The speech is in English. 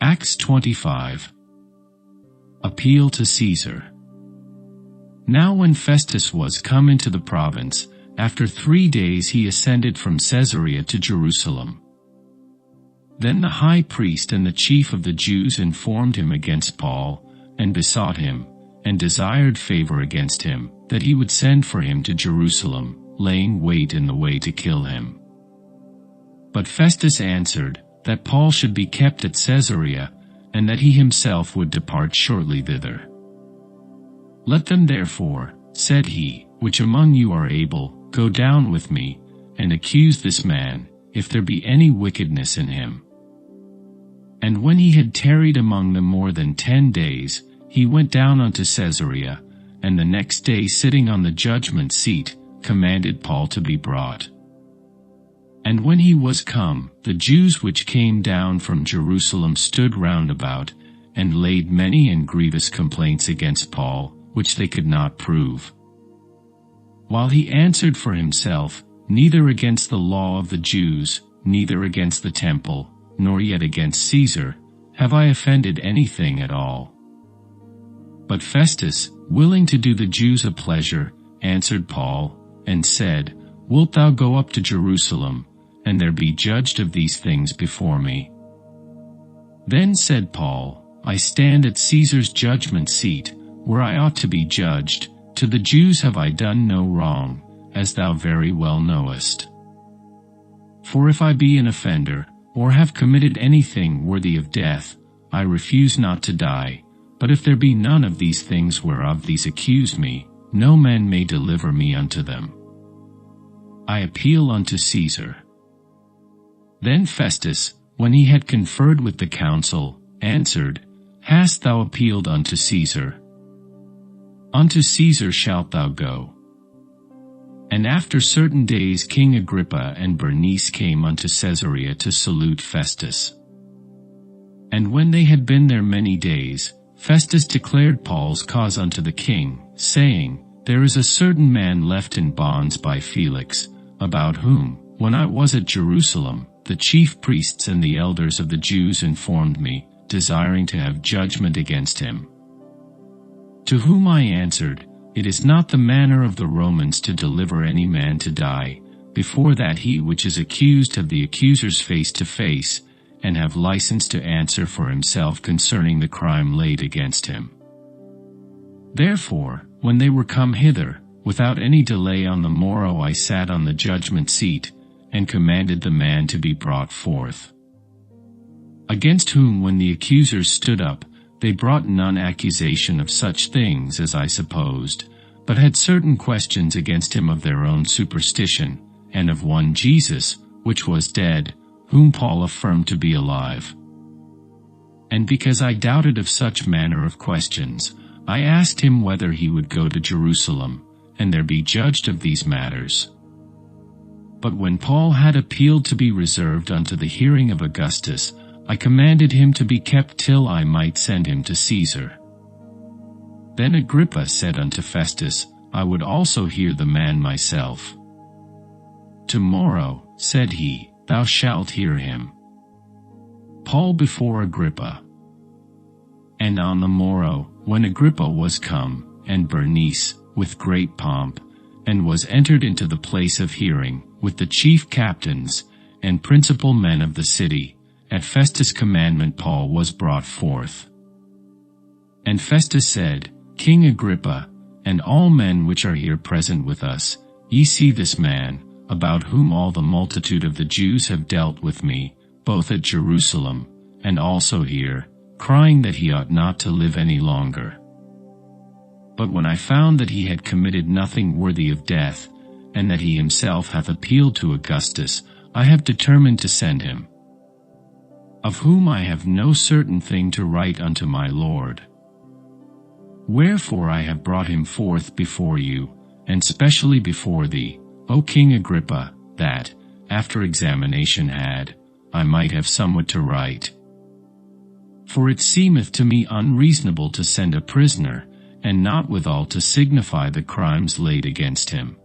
Acts 25. Appeal to Caesar. Now when Festus was come into the province, after 3 days he ascended from Caesarea to Jerusalem. Then the high priest and the chief of the Jews informed him against Paul, and besought him, and desired favor against him, that he would send for him to Jerusalem, laying wait in the way to kill him. But Festus answered, that Paul should be kept at Caesarea, and that he himself would depart shortly thither. Let them therefore, said he, which among you are able, go down with me, and accuse this man, if there be any wickedness in him. And when he had tarried among them more than 10 days, he went down unto Caesarea, and the next day sitting on the judgment seat, commanded Paul to be brought. And when he was come, the Jews which came down from Jerusalem stood round about, and laid many and grievous complaints against Paul, which they could not prove. While he answered for himself, neither against the law of the Jews, neither against the temple, nor yet against Caesar, have I offended anything at all. But Festus, willing to do the Jews a pleasure, answered Paul, and said, Wilt thou go up to Jerusalem, and there be judged of these things before me? Then said Paul, I stand at Caesar's judgment seat, where I ought to be judged. To the Jews have I done no wrong, as thou very well knowest. For if I be an offender, or have committed anything worthy of death, I refuse not to die. But if there be none of these things whereof these accuse me, no man may deliver me unto them. I appeal unto Caesar. Then Festus, when he had conferred with the council, answered, Hast thou appealed unto Caesar? Unto Caesar shalt thou go. And after certain days King Agrippa and Bernice came unto Caesarea to salute Festus. And when they had been there many days, Festus declared Paul's cause unto the king, saying, There is a certain man left in bonds by Felix, about whom, when I was at Jerusalem, the chief priests and the elders of the Jews informed me, desiring to have judgment against him. To whom I answered, It is not the manner of the Romans to deliver any man to die, before that he which is accused have the accusers face to face, and have license to answer for himself concerning the crime laid against him. Therefore, when they were come hither, without any delay on the morrow I sat on the judgment seat, and commanded the man to be brought forth. Against whom when the accusers stood up, they brought none accusation of such things as I supposed, but had certain questions against him of their own superstition, and of one Jesus, which was dead, whom Paul affirmed to be alive. And because I doubted of such manner of questions, I asked him whether he would go to Jerusalem, and there be judged of these matters. But when Paul had appealed to be reserved unto the hearing of Augustus, I commanded him to be kept till I might send him to Caesar. Then Agrippa said unto Festus, I would also hear the man myself. Tomorrow, said he, thou shalt hear him. Paul before Agrippa. And on the morrow, when Agrippa was come, and Bernice, with great pomp, and was entered into the place of hearing, with the chief captains, and principal men of the city, at Festus' commandment Paul was brought forth. And Festus said, King Agrippa, and all men which are here present with us, ye see this man, about whom all the multitude of the Jews have dealt with me, both at Jerusalem, and also here, crying that he ought not to live any longer. But when I found that he had committed nothing worthy of death, and that he himself hath appealed to Augustus, I have determined to send him, of whom I have no certain thing to write unto my Lord. Wherefore I have brought him forth before you, and specially before thee, O King Agrippa, that, after examination had, I might have somewhat to write. For it seemeth to me unreasonable to send a prisoner, and not withal to signify the crimes laid against him.